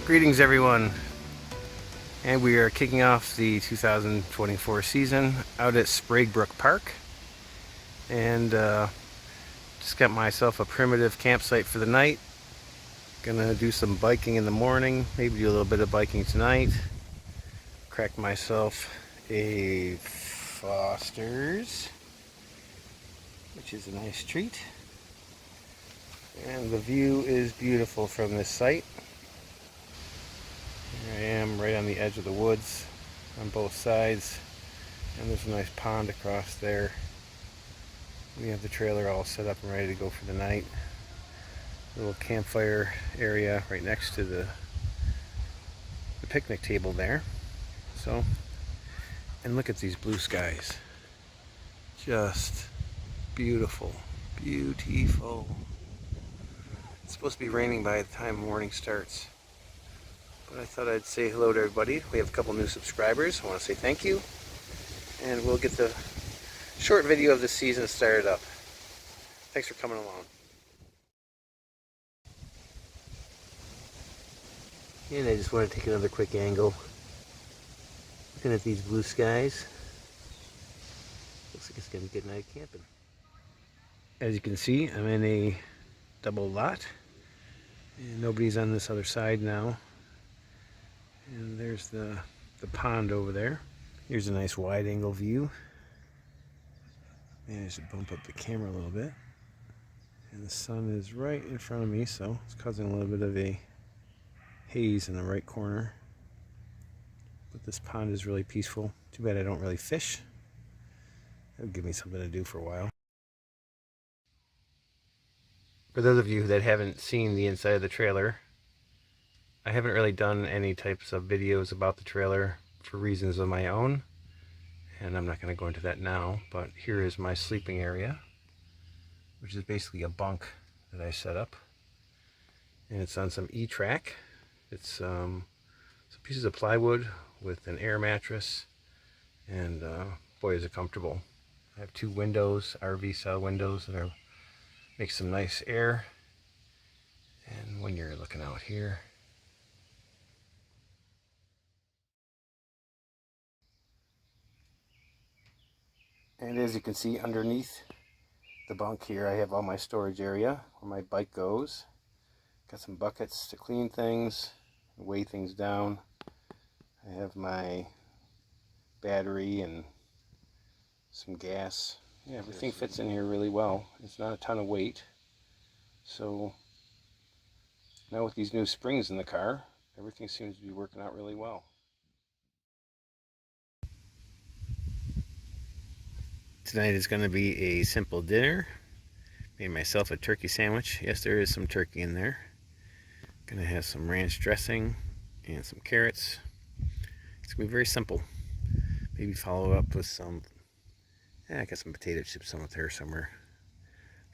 Greetings everyone, and we are kicking off the 2024 season out at Sprague Brook Park, and just got myself a primitive campsite for the night. Gonna do some biking in the morning, maybe do a little bit of biking tonight. Cracked myself a Foster's, which is a nice treat, and the view is beautiful from this site. Here I am right on the edge of the woods on both sides, and there's a nice pond across there. We have the trailer all set up and ready to go for the night. Little campfire area right next to the picnic table there. So, and look at these blue skies. Just beautiful, beautiful. It's supposed to be raining by the time morning starts. But I thought I'd say hello to everybody. We have a couple new subscribers. I want to say thank you. And we'll get the short video of the season started up. Thanks for coming along. And I just want to take another quick angle. Looking at these blue skies. Looks like it's going to be a good night camping. As you can see, I'm in a double lot. And nobody's on this other side now. And there's the pond over there. Here's a nice wide angle view. Managed to bump up the camera a little bit. And the sun is right in front of me, so it's causing a little bit of a haze in the right corner. But this pond is really peaceful. Too bad I don't really fish. That'll give me something to do for a while. For those of you that haven't seen the inside of the trailer, I haven't really done any types of videos about the trailer for reasons of my own, and I'm not going to go into that now, but here is my sleeping area, which is basically a bunk that I set up, and it's on some E-track. It's some pieces of plywood with an air mattress, and boy is it comfortable. I have two windows, RV style windows, that make some nice air, and when you're looking out here, and as you can see underneath the bunk here, I have all my storage area where my bike goes. Got some buckets to clean things, weigh things down. I have my battery and some gas. Yeah, everything fits in here really well. It's not a ton of weight. So now with these new springs in the car, everything seems to be working out really well. Tonight is going to be a simple dinner. Made myself a turkey sandwich. Yes, there is some turkey in there. Gonna have some ranch dressing and some carrots. It's gonna be very simple. Maybe follow up with some, I got some potato chips up there somewhere.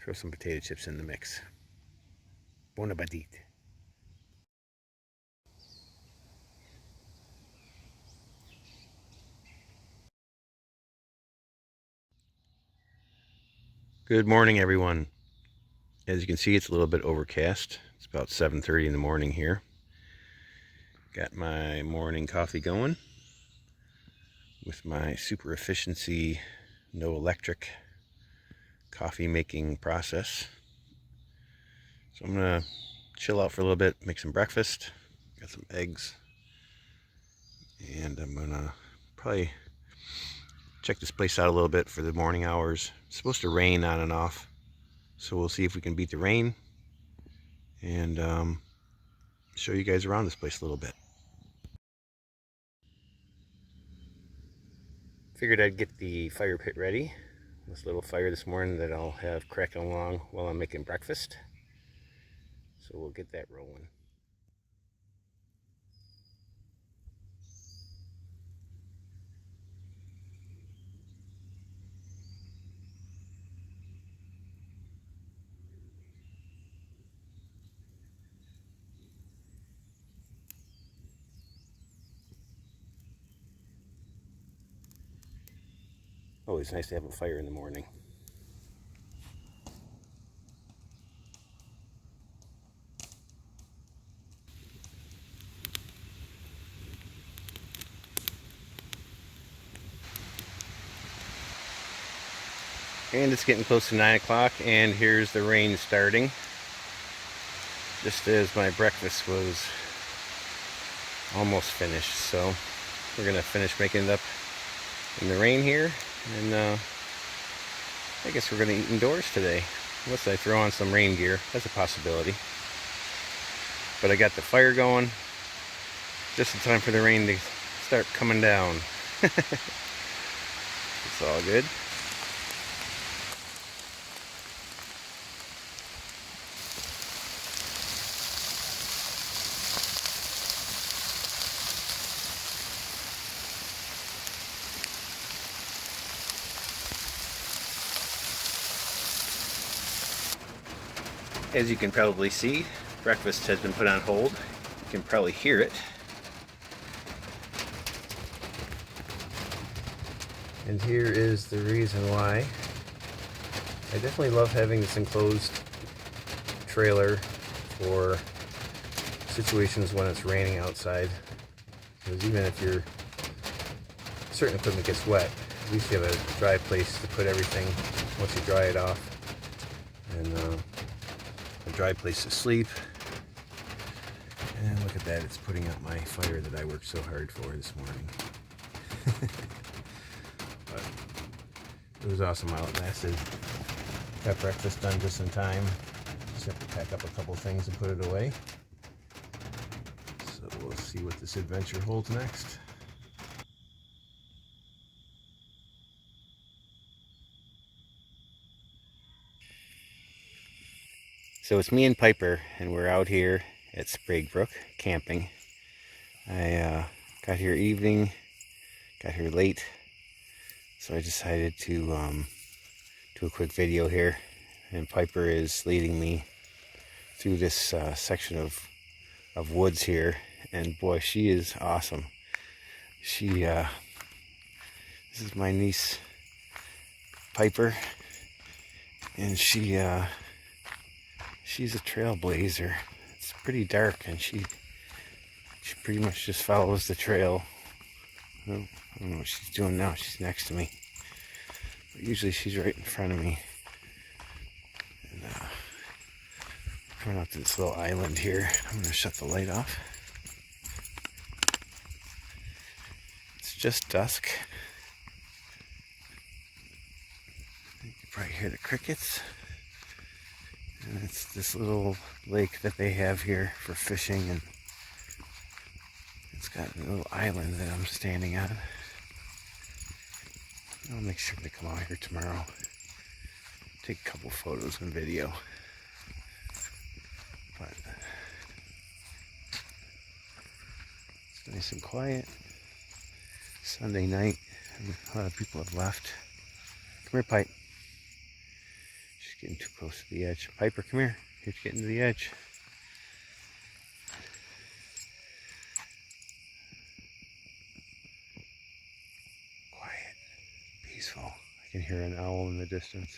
Throw some potato chips in the mix. Bon appetit. Good morning, everyone. As you can see, it's a little bit overcast. It's about 7:30 in the morning here. Got my morning coffee going with my super efficiency, no electric coffee making process. So I'm gonna chill out for a little bit, make some breakfast. Got some eggs, and I'm gonna probably check this place out a little bit for the morning hours. It's supposed to rain on and off, so we'll see if we can beat the rain and show you guys around this place a little bit. Figured I'd get the fire pit ready. This little fire this morning that I'll have cracking along while I'm making breakfast. So we'll get that rolling. Always nice to have a fire in the morning. And it's getting close to 9 o'clock, and here's the rain starting. Just as my breakfast was almost finished, so we're gonna finish making it up in the rain here, and I guess we're gonna eat indoors today. Unless I throw on some rain gear, that's a possibility. But I got the fire going, just in time for the rain to start coming down. It's all good. As you can probably see, breakfast has been put on hold. You can probably hear it. And here is the reason why. I definitely love having this enclosed trailer for situations when it's raining outside. Because even if certain equipment gets wet, at least you have a dry place to put everything once you dry it off. And a dry place to sleep. And look at that, it's putting out my fire that I worked so hard for this morning. But it was awesome while it lasted. Got breakfast done just in time. Just have to pack up a couple things and put it away. So we'll see what this adventure holds next. So it's me and Piper, and we're out here at Sprague Brook camping. I got here evening, got here late, so I decided to do a quick video here. And Piper is leading me through this section of woods here, and boy, she is awesome. This is my niece Piper, and she's a trailblazer. It's pretty dark, and she pretty much just follows the trail. Well, I don't know what she's doing now. She's next to me, but usually she's right in front of me. And coming out to this little island here. I'm gonna shut the light off. It's just dusk. You can probably hear the crickets. And it's this little lake that they have here for fishing, and it's got a little island that I'm standing on. I'll make sure to come out here tomorrow, take a couple photos and video. But it's nice and quiet. Sunday night, and a lot of people have left. Come here, Pipe. She's getting too close to the edge. Piper, come here. You're getting to the edge. Quiet, peaceful. I can hear an owl in the distance.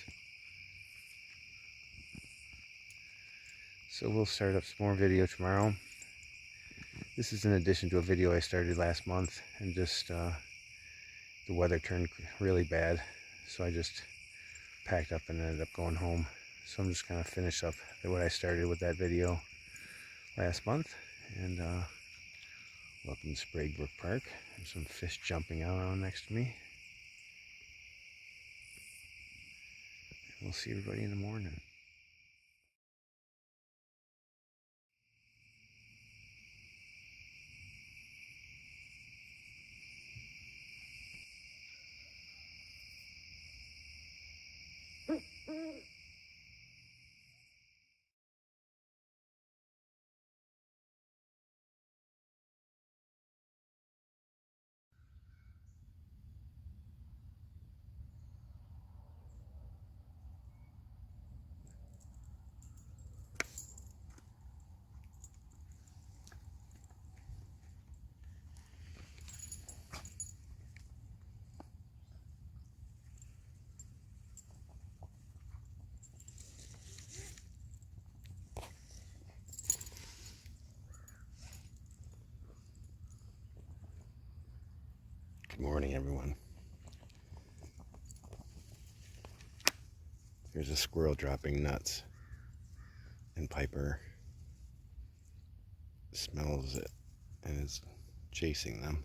So we'll start up some more video tomorrow. This is in addition to a video I started last month, and just the weather turned really bad, so I just packed up and ended up going home. So I'm just gonna finish up what I started with that video last month. And welcome to Sprague Brook Park. There's some fish jumping around next to me. And we'll see everybody in the morning. Good morning, everyone. There's a squirrel dropping nuts, and Piper smells it and is chasing them.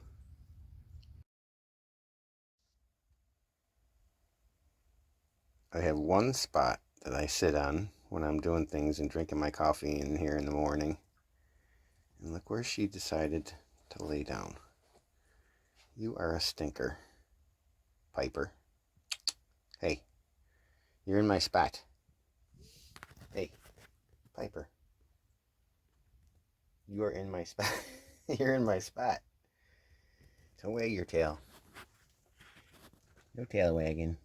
I have one spot that I sit on when I'm doing things and drinking my coffee in here in the morning. And look where she decided to lay down. You are a stinker, Piper. Hey, you're in my spot. Hey, Piper. You are in my spot. You're in my spot. So wag your tail. No tail wagging.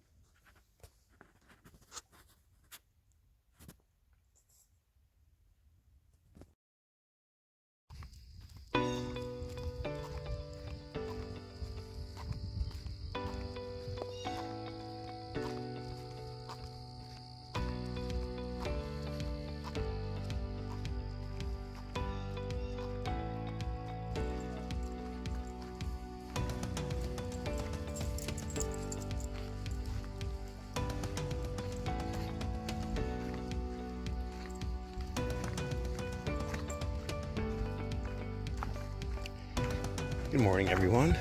Good morning, everyone.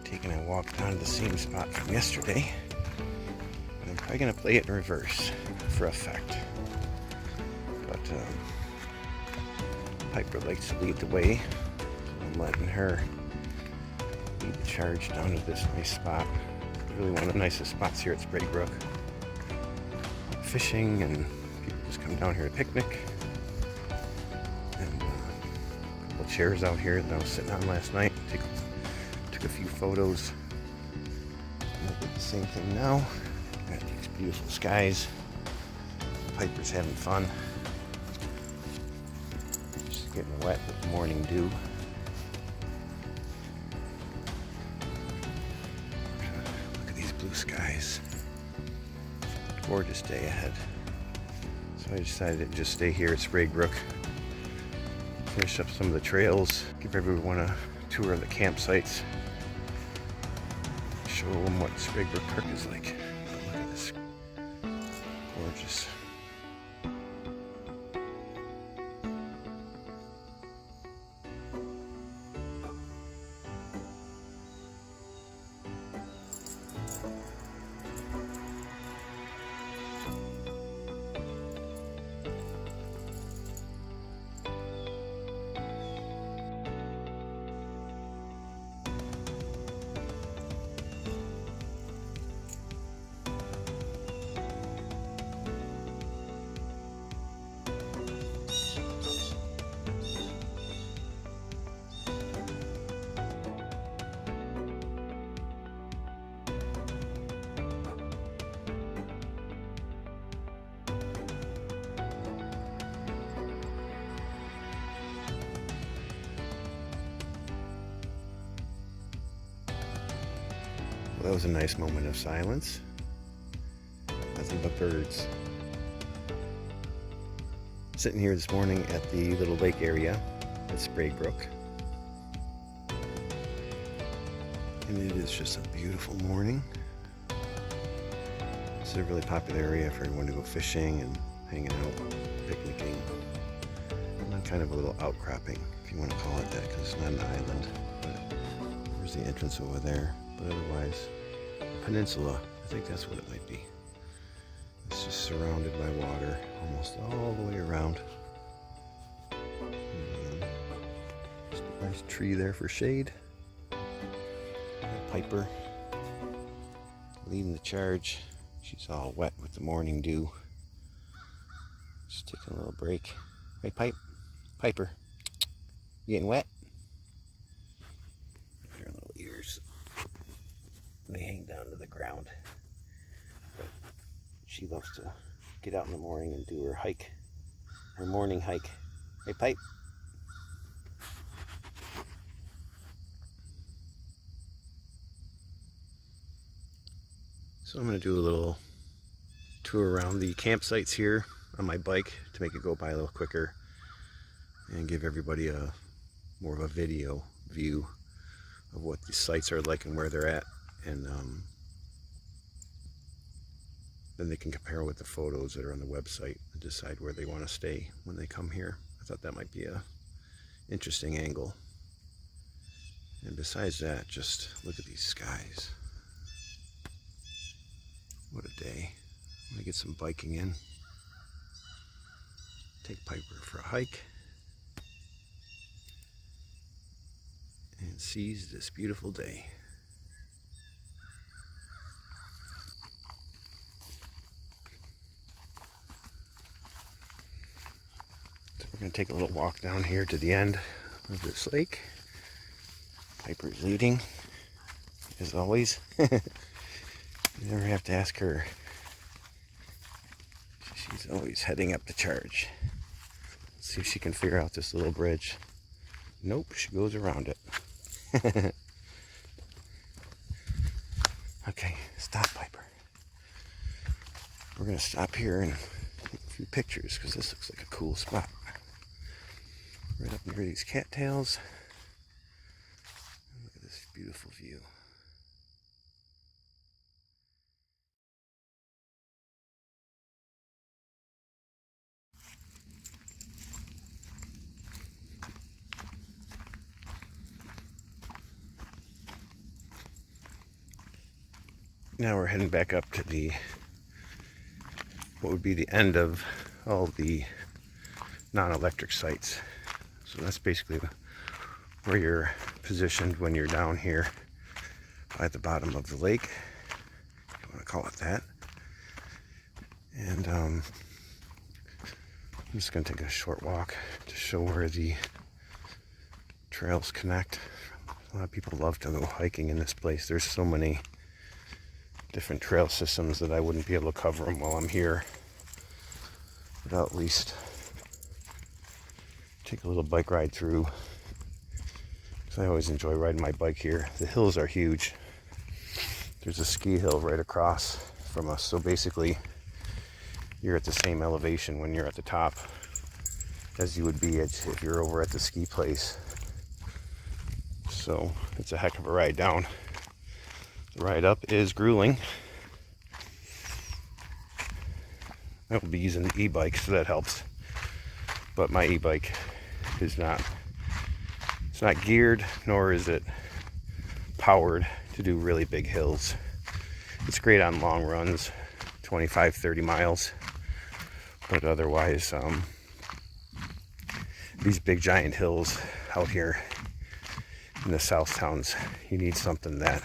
Taking a walk down to the same spot from yesterday. And I'm probably going to play it in reverse for effect. But Piper likes to lead the way. So I'm letting her lead the charge down to this nice spot. Really one of the nicest spots here at Sprague Brook. Fishing, and people just come down here to picnic. And chairs out here that I was sitting on last night. Took a few photos. And I did the same thing now. Got these beautiful skies. Piper's having fun. She's getting wet with the morning dew. Look at these blue skies. Gorgeous day ahead. So I decided to just stay here at Sprague Brook. Finish up some of the trails, give everyone a tour of the campsites, show them what Sprague Brook Park is like. Look at this, gorgeous. Well, that was a nice moment of silence. Nothing but birds. Sitting here this morning at the little lake area at Sprague Brook. And it is just a beautiful morning. This is a really popular area for everyone to go fishing and hanging out, picnicking. And on kind of a little outcropping, if you want to call it that, because it's not an island. But there's the entrance over there. But otherwise, a peninsula, I think that's what it might be. It's just surrounded by water almost all the way around. And just a nice tree there for shade. And Piper leading the charge. She's all wet with the morning dew. Just taking a little break. Hey, Piper, you getting wet? Her little ears, they hang down to the ground. But she loves to get out in the morning and do her hike, her morning hike. Hey, Pipe. So I'm going to do a little tour around the campsites here on my bike to make it go by a little quicker and give everybody a more of a video view of what these sites are like and where they're at. And Then they can compare with the photos that are on the website and decide where they want to stay when they come here. I thought that might be a interesting angle. And besides that, just look at these skies. What a day. I'm gonna get some biking in. Take Piper for a hike. And seize this beautiful day. So we're gonna take a little walk down here to the end of this lake. Piper's leading, as always. You never have to ask her. She's always heading up the charge. Let's see if she can figure out this little bridge. Nope, she goes around it. Okay, stop, Piper. We're gonna stop here and take a few pictures because this looks like a cool spot. Right up near these cattails. Look at this beautiful view. Now we're heading back up to the what would be the end of all the non-electric sites. So that's basically where you're positioned when you're down here at the bottom of the lake, if you want to call it that. And I'm just going to take a short walk to show where the trails connect. A lot of people love to go hiking in this place. There's so many different trail systems that I wouldn't be able to cover them while I'm here without at least take a little bike ride through, because I always enjoy riding my bike here. The hills are huge. There's a ski hill right across from us, so basically you're at the same elevation when you're at the top as you would be if you're over at the ski place. So it's a heck of a ride down. The ride up is grueling. I will be using the e-bike, so that helps. But my e-bike is not, it's not geared, nor is it powered to do really big hills. It's great on long runs, 25, 30 miles. But otherwise, these big giant hills out here in the south towns, you need something that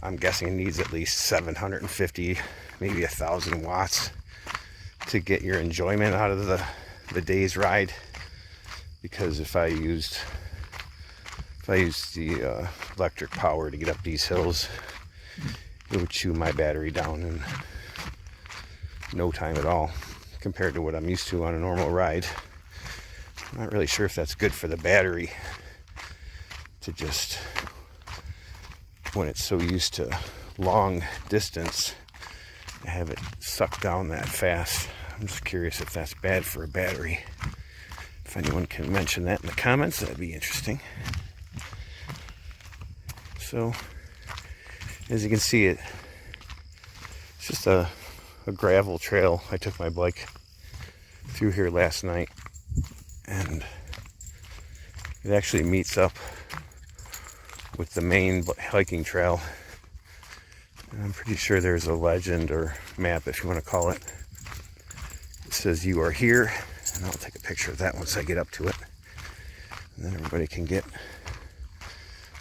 I'm guessing needs at least 750, maybe 1,000 watts to get your enjoyment out of the day's ride. Because if I used the electric power to get up these hills, it would chew my battery down in no time at all compared to what I'm used to on a normal ride. I'm not really sure if that's good for the battery to just, when it's so used to long distance, have it suck down that fast. I'm just curious if that's bad for a battery. If anyone can mention that in the comments, that'd be interesting. So, as you can see, it's just a gravel trail. I took my bike through here last night, and it actually meets up with the main hiking trail. And I'm pretty sure there's a legend or map, if you want to call it. It says you are here, and I'll take a picture of that once I get up to it. And then everybody can get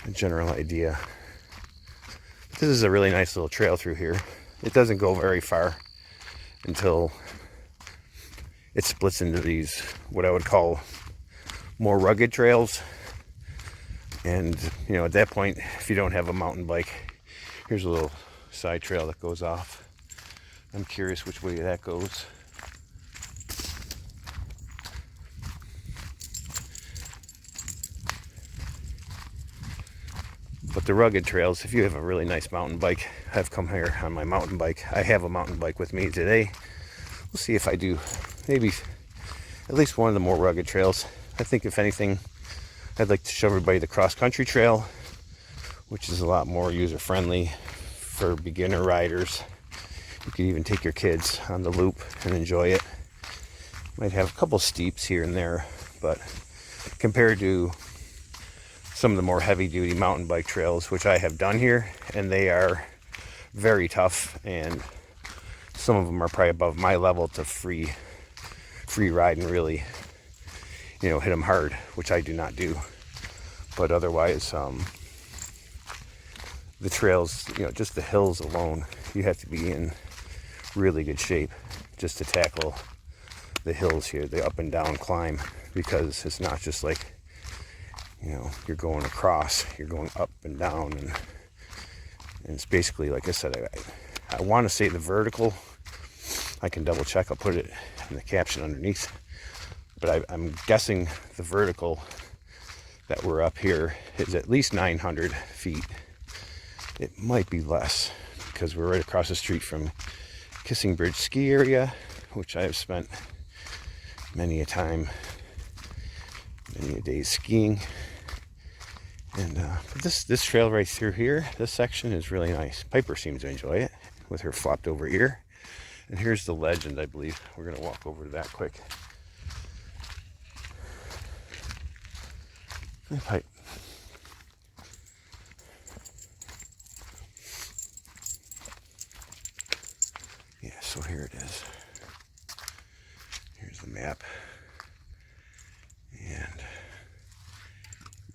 a general idea. But this is a really nice little trail through here. It doesn't go very far until it splits into these, what I would call more rugged trails. And, you know, at that point, if you don't have a mountain bike, here's a little side trail that goes off. I'm curious which way that goes. But the rugged trails, if you have a really nice mountain bike, I've come here on my mountain bike. I have a mountain bike with me today. We'll see if I do maybe at least one of the more rugged trails. I think if anything, I'd like to show everybody the cross-country trail, which is a lot more user-friendly for beginner riders. You could even take your kids on the loop and enjoy it. Might have a couple steeps here and there, but compared to some of the more heavy-duty mountain bike trails, which I have done here, and they are very tough, and some of them are probably above my level to free ride and really, hit them hard, which I do not do. But otherwise, the trails, just the hills alone, you have to be in really good shape just to tackle the hills here, the up and down climb, because it's not just like, you're going across, you're going up and down, and it's basically, like I said, I want to say the vertical, I can double check, I'll put it in the caption underneath, but I'm guessing the vertical that we're up here is at least 900 feet. It might be less, because we're right across the street from Kissing Bridge ski area, which I have spent many a time, many a day skiing. And but this trail right through here, this section is really nice. Piper seems to enjoy it with her flopped over ear. And here's the legend, I believe. We're going to walk over to that quick. Hey, Pipe. Yeah, so here it is. Here's the map. And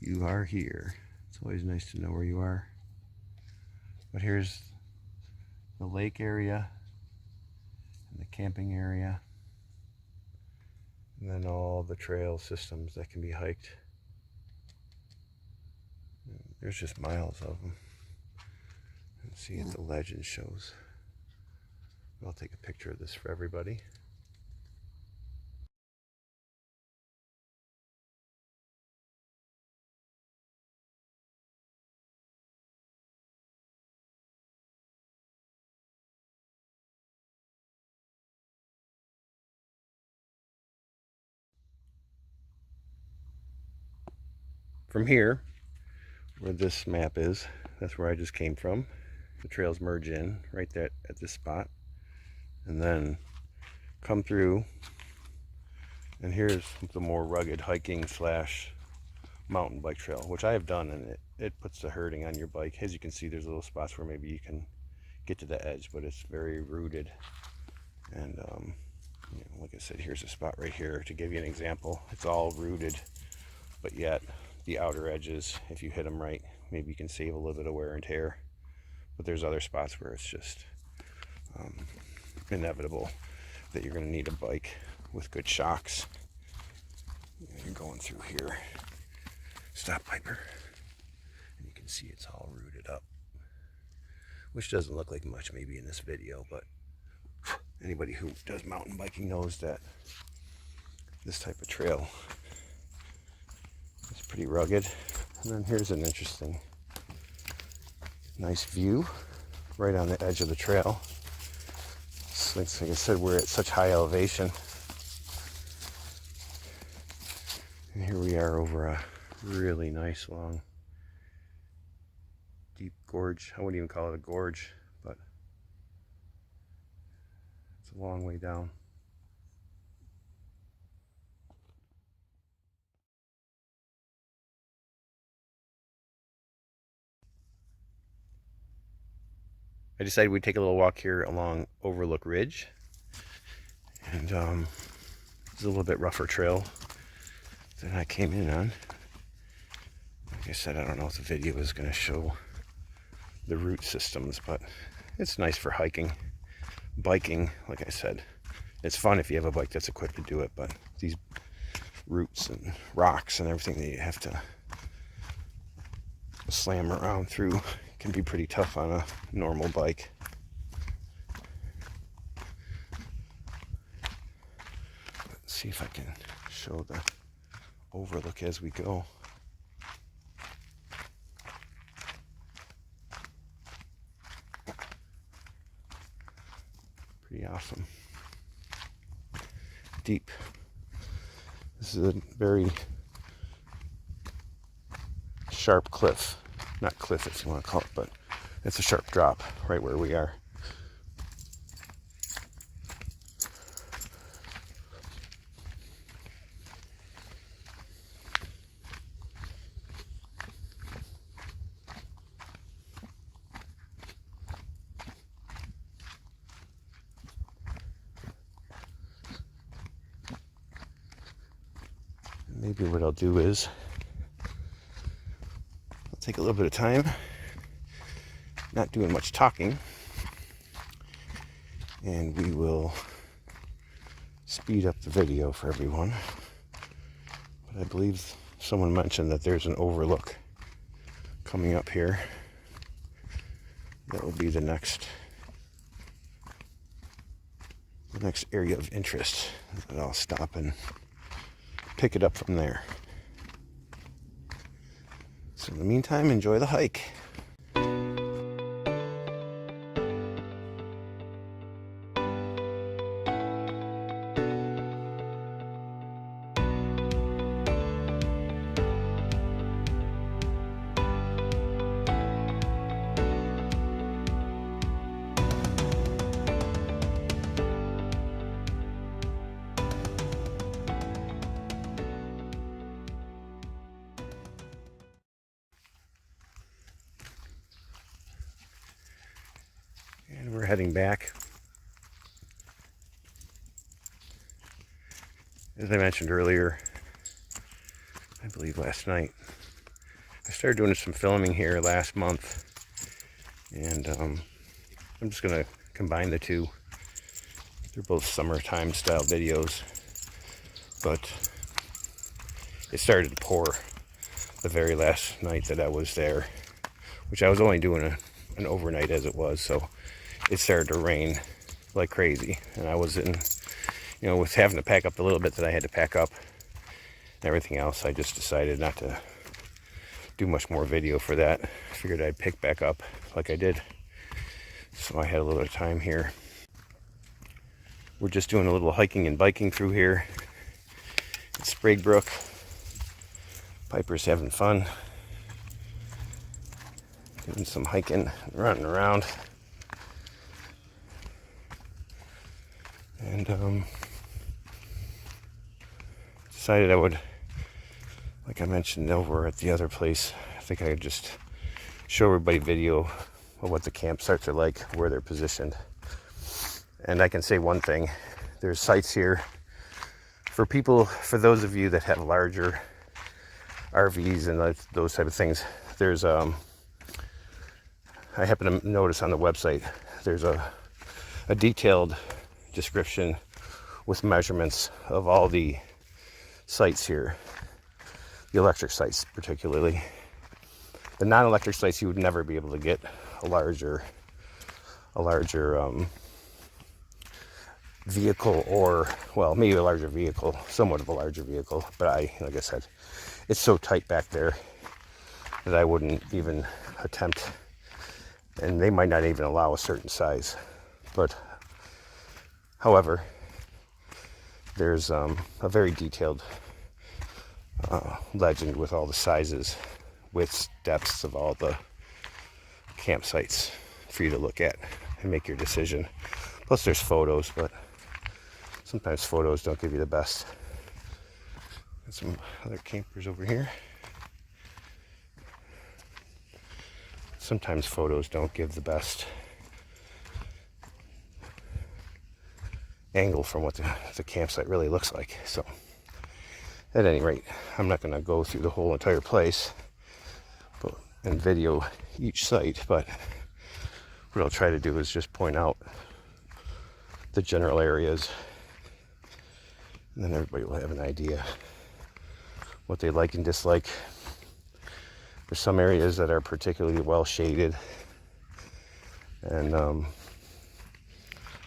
you are here. It's always nice to know where you are. But here's the lake area and the camping area, and then all the trail systems that can be hiked. There's just miles of them. Let's see if the legend shows. I'll take a picture of this for everybody. From here, where this map is, that's where I just came from. The trails merge in right there at this spot, and then come through, and here's the more rugged hiking slash mountain bike trail, which I have done, and it puts the hurting on your bike. As you can see, there's little spots where maybe you can get to the edge, but it's very rooted. And like I said, here's a spot right here to give you an example. It's all rooted, but yet the outer edges, if you hit them right, maybe you can save a little bit of wear and tear. But there's other spots where it's just inevitable that you're going to need a bike with good shocks. You're going through here. Stop, Piper. And you can see it's all rooted up, which doesn't look like much maybe in this video, but anybody who does mountain biking knows that this type of trail is pretty rugged. And then here's an interesting, nice view right on the edge of the trail. Like I said, we're at such high elevation. And here we are over a really nice, long, deep gorge. I wouldn't even call it a gorge, but it's a long way down. I decided we'd take a little walk here along Overlook Ridge, and it's a little bit rougher trail than I came in on. Like I said, I don't know if the video is going to show the root systems, but it's nice for hiking. Biking, like I said, it's fun if you have a bike that's equipped to do it, but these roots and rocks and everything that you have to slam around through can be pretty tough on a normal bike. Let's see if I can show the overlook as we go. Pretty awesome. Deep. This is a very sharp cliff. Not cliff if you want to call it, but it's a sharp drop right where we are. maybe what I'll do is I'll take a little bit of time, not doing much talking, and we will speed up the video for everyone. But I believe someone mentioned that there's an overlook coming up here. That will be the next area of interest. And I'll stop and pick it up from there. So in the meantime, enjoy the hike. And we're heading back. As I mentioned earlier, I believe last night, I started doing some filming here last month, and I'm just going to combine the two. They're both summertime style videos, but it started to pour the very last night that I was there, which I was only doing an overnight as it was, so it started to rain like crazy, and I was in, with having to pack up the little bit that I had to pack up and everything else, I just decided not to do much more video for that. I figured I'd pick back up like I did, so I had a little bit of time here. We're just doing a little hiking and biking through here. It's Sprague Brook. Piper's having fun, doing some hiking, running around. And decided I would, like I mentioned over at the other place, I think I would just show everybody video of what the campsites are like, where they're positioned. And I can say one thing, there's sites here for people, for those of you that have larger RVs and those type of things. There's I happen to notice on the website, there's a detailed description with measurements of all the sites here, the electric sites particularly. The non-electric sites, you would never be able to get a larger vehicle, or, well, maybe a larger vehicle, somewhat of a larger vehicle, but like I said, it's so tight back there that I wouldn't even attempt, and they might not even allow a certain size. But however, there's a very detailed legend with all the sizes, widths, depths of all the campsites for you to look at and make your decision. Plus there's photos, but sometimes photos don't give you the best. Got some other campers over here. Sometimes photos don't give the best angle from what the campsite really looks like. So at any rate, I'm not going to go through the whole entire place and video each site, but what I'll try to do is just point out the general areas, and then everybody will have an idea what they like and dislike. There's some areas that are particularly well shaded, and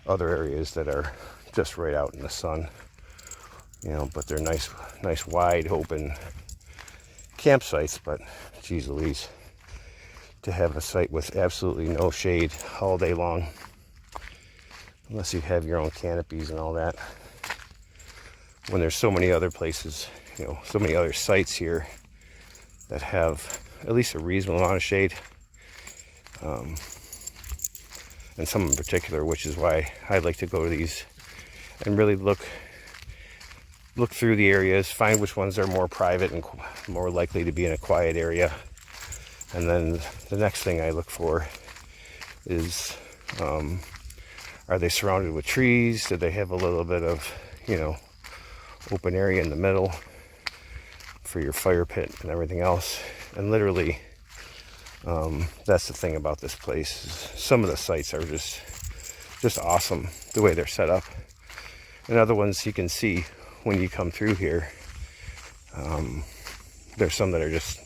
other areas that are just right out in the sun, but they're nice wide open campsites. But geez Louise, to have a site with absolutely no shade all day long, unless you have your own canopies and all that, when there's so many other places, so many other sites here that have at least a reasonable amount of shade, and some in particular, which is why I like to go to these and really look through the areas, find which ones are more private and more likely to be in a quiet area. And then the next thing I look for is, are they surrounded with trees? Do they have a little bit of, open area in the middle? for your fire pit and everything else. And literally, that's the thing about this place. Some of the sites are just awesome the way they're set up. And other ones you can see when you come through here. There's some that are just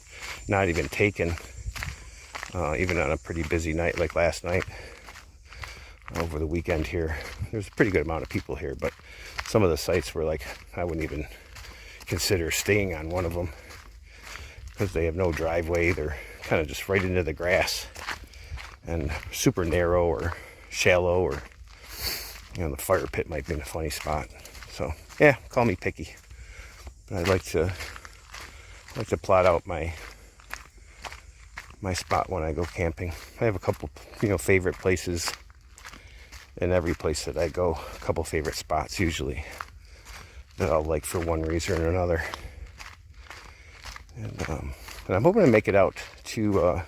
not even taken, even on a pretty busy night like last night. Over the weekend here, there's a pretty good amount of people here, but some of the sites were like, I wouldn't even consider staying on one of them because they have no driveway. They're kind of just right into the grass and super narrow or shallow, or the fire pit might be in a funny spot. So yeah, call me picky, but I like to plot out my spot when I go camping. I have a couple favorite places in every place that I go, a couple favorite spots usually that I'll like for one reason or another. And I'm hoping to make it out to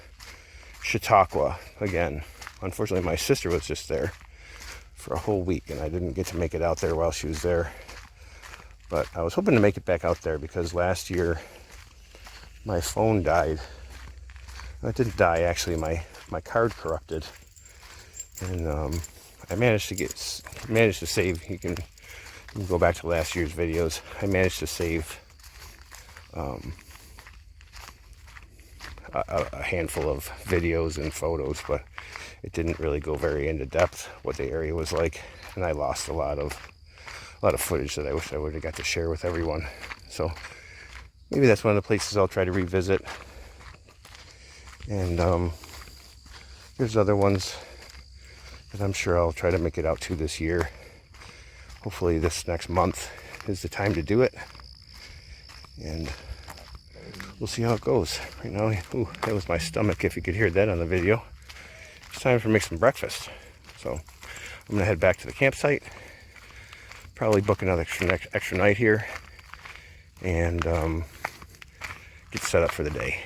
Chautauqua again. Unfortunately, my sister was just there for a whole week, and I didn't get to make it out there while she was there. But I was hoping to make it back out there because last year my phone died. It didn't die, actually. My card corrupted, and I managed to save. You can go back to last year's videos. I managed to save a handful of videos and photos, but it didn't really go very into depth what the area was like, and I lost a lot of footage that I wish I would have got to share with everyone. So maybe that's one of the places I'll try to revisit. And there's other ones that I'm sure I'll try to make it out to this year. Hopefully this next month is the time to do it, and we'll see how it goes. Right now, ooh, that was my stomach, if you could hear that on the video. It's time for me some breakfast. So I'm gonna head back to the campsite, probably book another extra night here, and get set up for the day.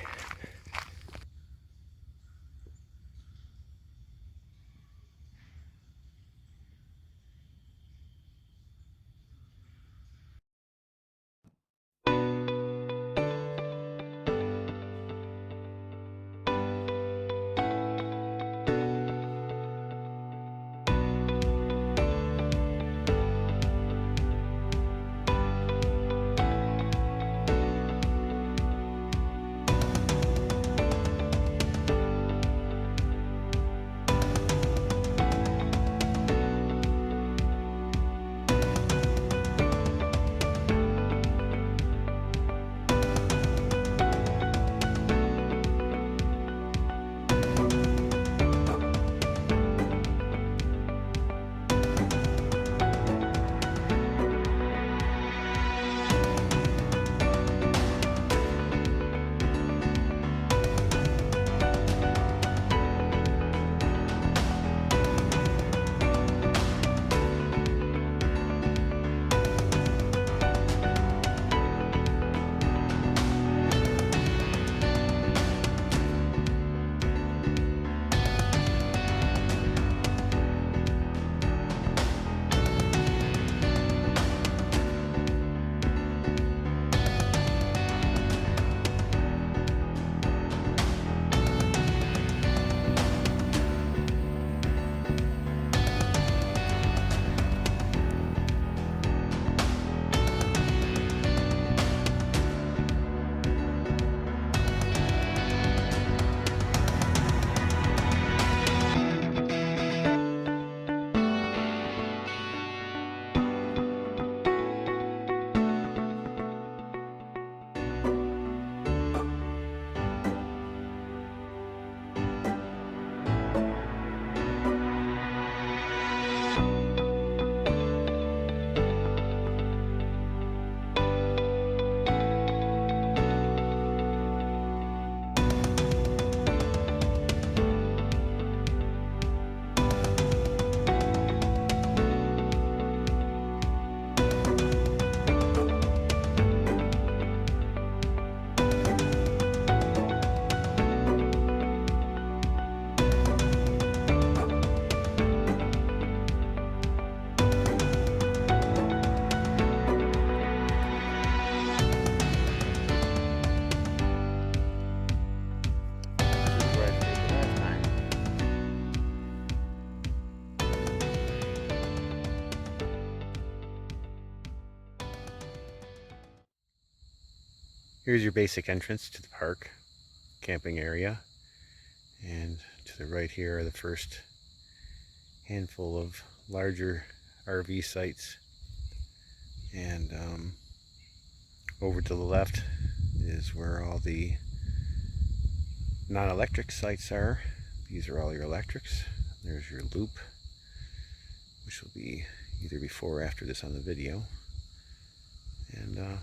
Here's your basic entrance to the park, camping area. And to the right here are the first handful of larger RV sites. And over to the left is where all the non-electric sites are. These are all your electrics. There's your loop, which will be either before or after this on the video. And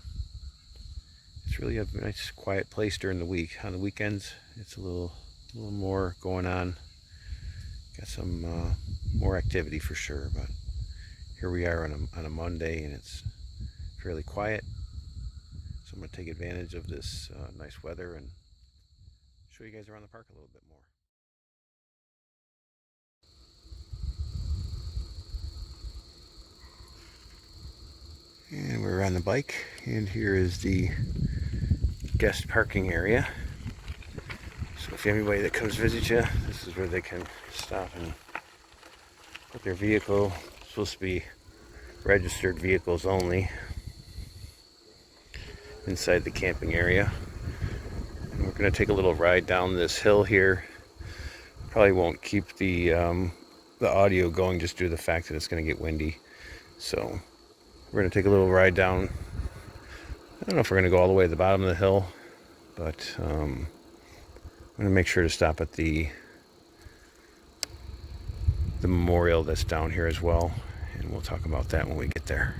it's really a nice quiet place during the week. On the weekends it's a little more going on. Got some more activity for sure, but here we are on a Monday and it's fairly quiet. So I'm going to take advantage of this nice weather and show you guys around the park a little bit more. And we're on the bike, and here is the guest parking area. So if anybody that comes visit you, this is where they can stop and put their vehicle. It's supposed to be registered vehicles only inside the camping area. And we're going to take a little ride down this hill here. Probably won't keep the audio going just due to the fact that it's going to get windy. So we're going to take a little ride down. I don't know if we're going to go all the way to the bottom of the hill, but I'm going to make sure to stop at the memorial that's down here as well, and we'll talk about that when we get there.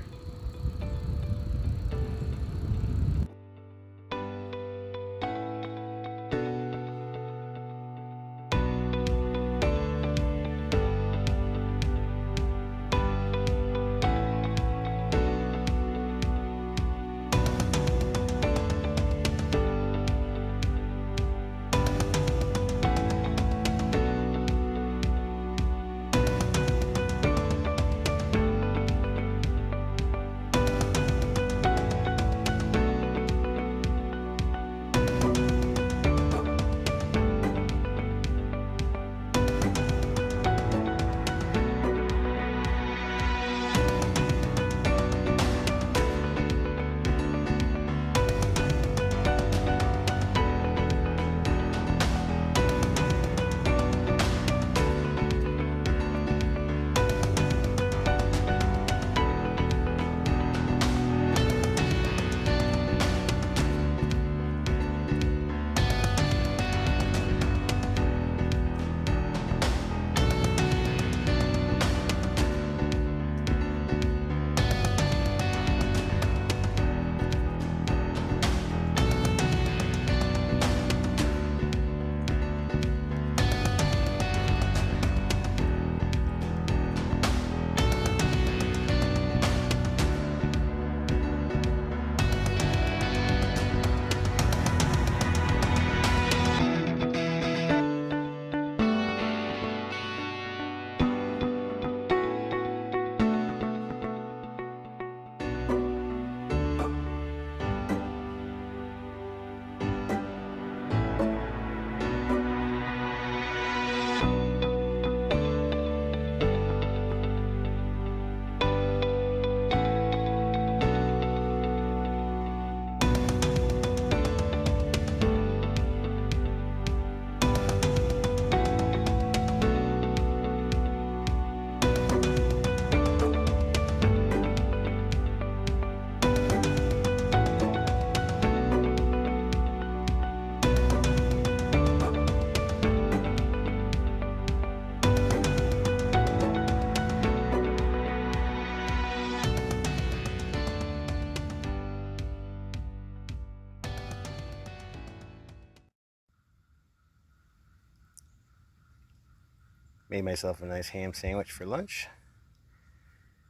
Made myself a nice ham sandwich for lunch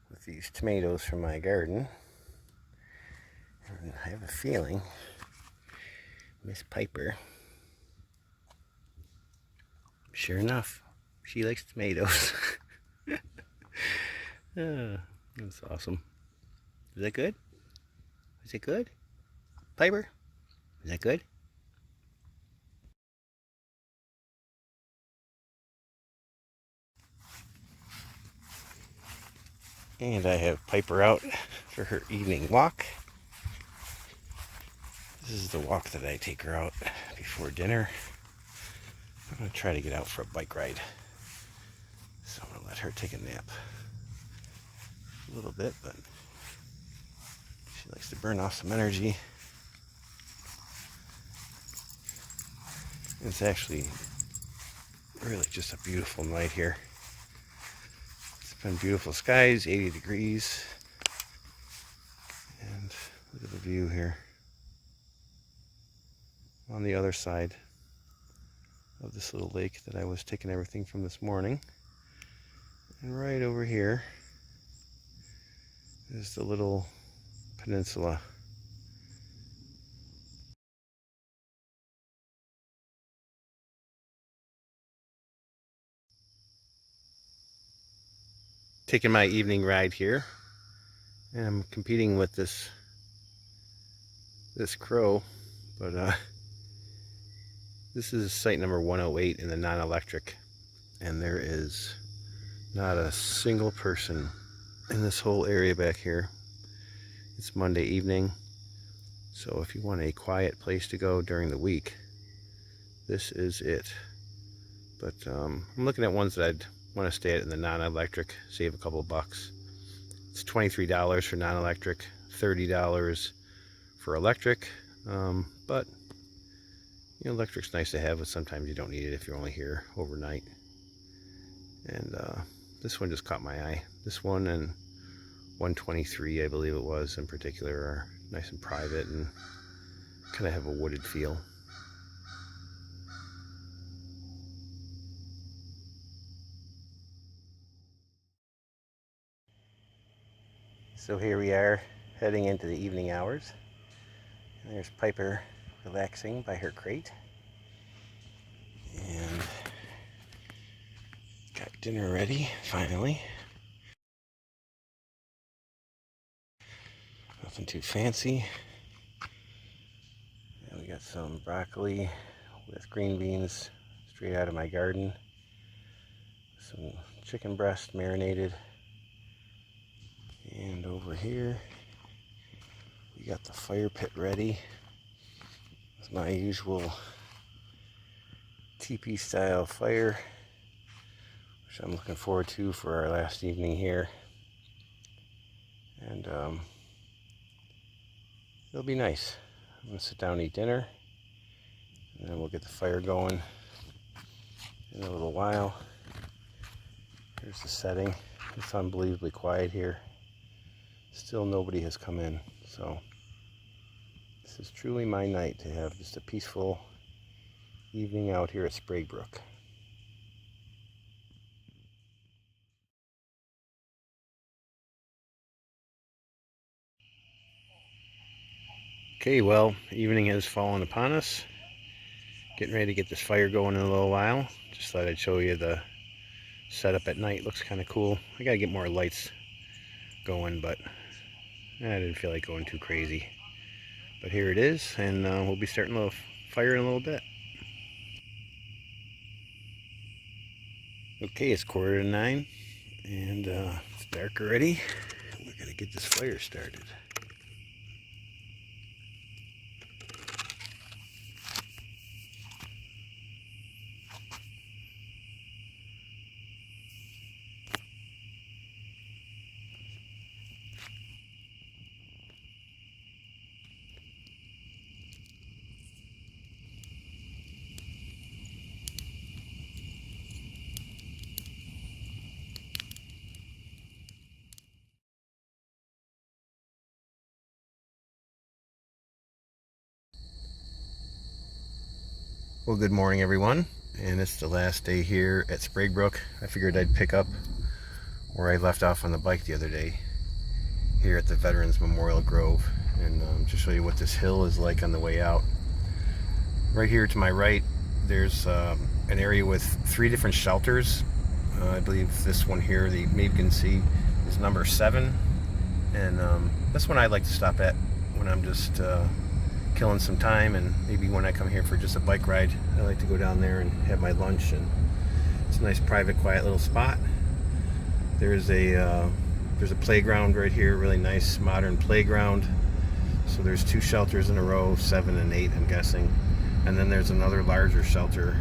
with these tomatoes from my garden. And I have a feeling Miss Piper, sure enough, she likes tomatoes. That's awesome. Is that good? Is it good? Piper? Is that good? And I have Piper out for her evening walk. This is the walk that I take her out before dinner. I'm going to try to get out for a bike ride. So I'm going to let her take a nap a little bit, but she likes to burn off some energy. It's actually really just a beautiful night here. It's been beautiful skies, 80 degrees. And look at the view here. On the other side of this little lake that I was taking everything from this morning. And right over here is the little peninsula. Taking my evening ride here, and I'm competing with this crow, but this is site number 108 in the non-electric, and there is not a single person in this whole area back here. It's Monday evening, so if you want a quiet place to go during the week, this is it. But I'm looking at ones that I'd want to stay at in the non-electric, save a couple bucks. It's $23 for non-electric, $30 for electric, but you know, electric's nice to have, but sometimes you don't need it if you're only here overnight. And this one just caught my eye. This one and 123, I believe it was, in particular, are nice and private and kind of have a wooded feel. So here we are heading into the evening hours. And there's Piper relaxing by her crate. And got dinner ready, finally. Nothing too fancy. And we got some broccoli with green beans straight out of my garden. Some chicken breast marinated. And over here, we got the fire pit ready. It's my usual teepee style fire, which I'm looking forward to for our last evening here. And it'll be nice. I'm gonna sit down and eat dinner, and then we'll get the fire going in a little while. Here's the setting. It's unbelievably quiet here. Still nobody has come in, so this is truly my night to have just a peaceful evening out here at Sprague Brook. Okay, well, evening has fallen upon us. Getting ready to get this fire going in a little while. Just thought I'd show you the setup at night. Looks kind of cool. I gotta get more lights going, but I didn't feel like going too crazy. But here it is, and we'll be starting a little fire in a little bit. Okay, it's 8:45, and it's dark already. We're gonna get this fire started. Well, good morning, everyone, and it's the last day here at Sprague Brook. I figured I'd pick up where I left off on the bike the other day here at the Veterans Memorial Grove, and just show you what this hill is like on the way out. Right here to my right, there's an area with 3 different shelters. I believe this one here, the maybe you can see, is number 7, and that's one I'd like to stop at when I'm just killing some time, and maybe when I come here for just a bike ride, I like to go down there and have my lunch. And it's a nice private quiet little spot. There's a playground right here, really nice modern playground. So there's 2 shelters in a row, 7 and 8, I'm guessing. And then there's another larger shelter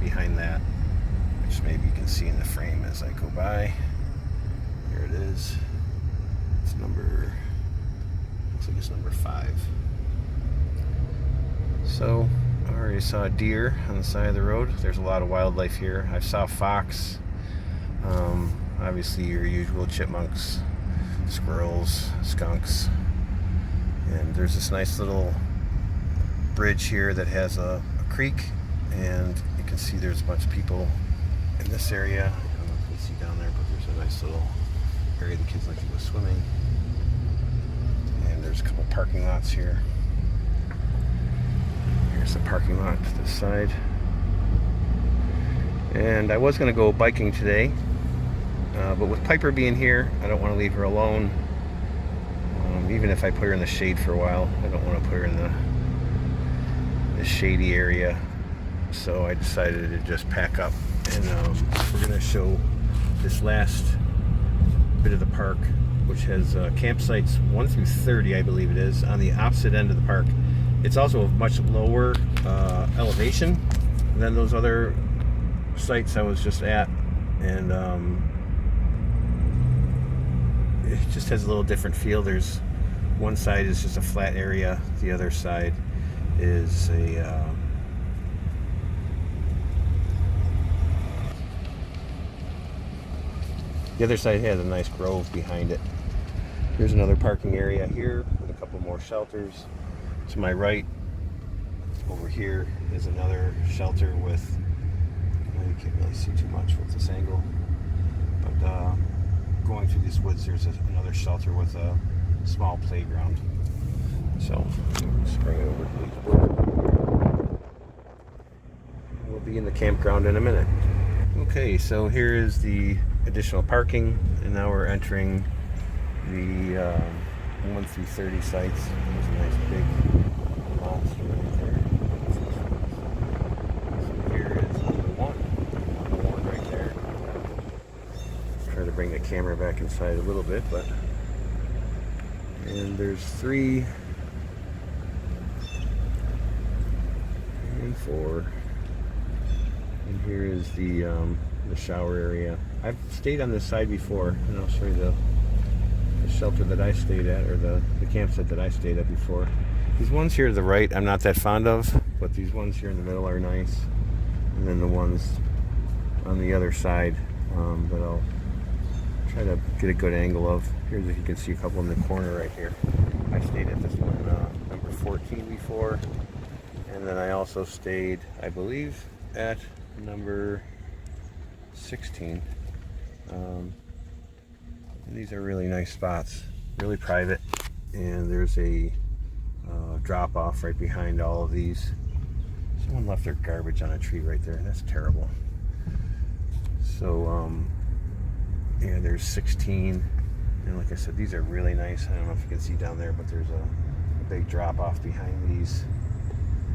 behind that, which maybe you can see in the frame as I go by. Here it is. It's number, looks like it's number 5. So I already saw a deer on the side of the road. There's a lot of wildlife here. I saw fox. Obviously your usual chipmunks, squirrels, skunks. And there's this nice little bridge here that has a creek, and you can see there's a bunch of people in this area. I don't know if you can see down there, but there's a nice little area the kids like to go swimming. And there's a couple parking lots here. Here's the parking lot to this side. And I was going to go biking today, but with Piper being here, I don't want to leave her alone. Even if I put her in the shade for a while, I don't want to put her in the shady area. So I decided to just pack up, and we're going to show this last bit of the park, which has campsites 1 through 30, I believe it is, on the opposite end of the park. It's also a much lower elevation than those other sites I was just at, and it just has a little different feel. There's one side is just a flat area, the other side is a the other side has a nice grove behind it. Here's another parking area here with a couple more shelters. To my right, over here, is another shelter with, well, you can't really see too much with this angle, but going through these woods, there's another shelter with a small playground. So let's bring it over to these woods. We'll be in the campground in a minute. Okay, so here is the additional parking, and now we're entering the 1 through 30 sites. There's a nice big monster right there. So here is number 1 on the board right there. Try to bring the camera back inside a little bit, but and there's 3 and 4. And here is the shower area. I've stayed on this side before, and I'll show you the shelter that I stayed at, or the campsite that I stayed at before. These ones here to the right I'm not that fond of, but these ones here in the middle are nice. And then the ones on the other side that I'll try to get a good angle of. Here's, if you can see a couple in the corner right here. I stayed at this one, number 14 before. And then I also stayed, I believe, at number 16. And these are really nice spots, really private, and there's a drop off right behind all of these. Someone left their garbage on a tree right there. That's terrible. So yeah, there's 16, and like I said, these are really nice. I don't know if you can see down there, but there's a big drop off behind these.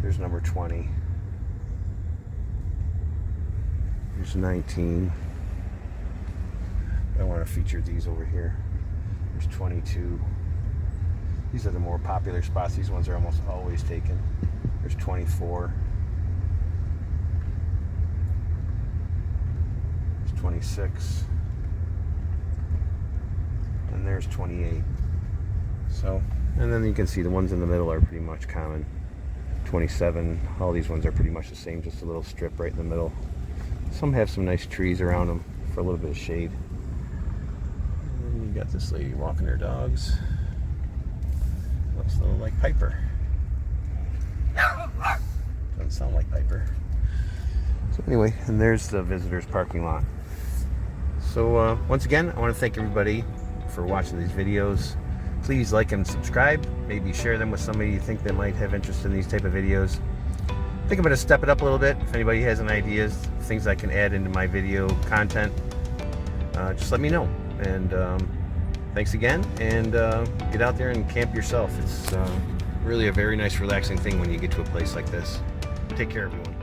There's number 20. There's 19. I want to feature these over here. There's 22. These are the more popular spots. These ones are almost always taken. There's 24. There's 26. And there's 28. So, and then you can see the ones in the middle are pretty much common. 27. All these ones are pretty much the same, just a little strip right in the middle. Some have some nice trees around them for a little bit of shade. And then you got this lady walking her dogs. Looks a little like Piper. Doesn't sound like Piper. So anyway, and there's the visitors parking lot. So once again, I want to thank everybody for watching these videos. Please like and subscribe. Maybe share them with somebody you think that might have interest in these type of videos. I think I'm going to step it up a little bit. If anybody has any ideas, things I can add into my video content, just let me know. And thanks again, and get out there and camp yourself. It's really a very nice, relaxing thing when you get to a place like this. Take care, everyone.